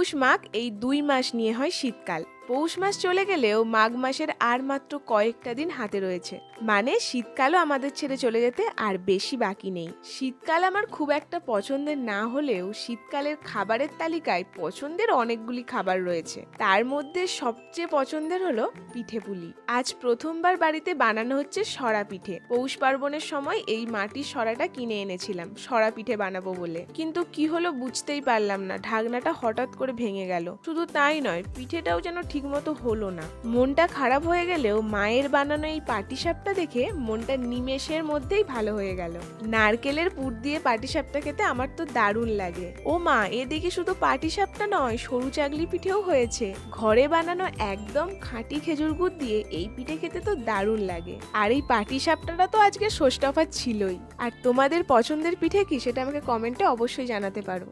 পৌষ মাঘ এই ২ মাস নিয়ে হয় শীতকাল। পৌষ মাস চলে গেলেও মাঘ মাসের আর মাত্র কয়েকটা দিন হাতে রয়েছে, মানে শীতকালও আমাদের ছেড়ে চলে যেতে আর বেশি বাকি নেই। শীতকাল আমার খুব একটা পছন্দের না হলেও শীতকালের খাবারের তালিকায় পছন্দের অনেকগুলি খাবার রয়েছে। তার মধ্যে সবচেয়ে পছন্দের হলো পিঠে পুলি। আজ প্রথমবার বাড়িতে বানানো হচ্ছে সরা পিঠে। পৌষ পার্বণের সময় এই মাটির সরাটা কিনে এনেছিলাম সরা পিঠে বানাবো বলে, কিন্তু কি হলো বুঝতেই পারলাম না, ঢাকনাটা হঠাৎ করে ভেঙে গেল। শুধু তাই নয়, পিঠেটাও যেন ঠিকমতো হলো না। মনটা খারাপ হয়ে গেলেও মায়ের বানানো এই পাটিসাপটা দেখে মনটা নিমেষের মধ্যেই ভালো হয়ে গেল। নারকেলের পুর দিয়ে পাটিসাপটা খেতে আমার তো দারুণ লাগে। ও মা, এদিকে শুধু পাটিসাপটা নয়, সরু চাগলি পিঠেও হয়েছে। ঘরে বানানো একদম খাঁটি খেজুর গুড় দিয়ে এই পিঠে খেতে তো দারুণ লাগে। আর এই পাটিসাপটাটা তো আজকে ষষ্ঠ অফার ছিলই। আর তোমাদের পছন্দের পিঠে কি সেটা আমাকে কমেন্টে অবশ্যই জানাতে পারো।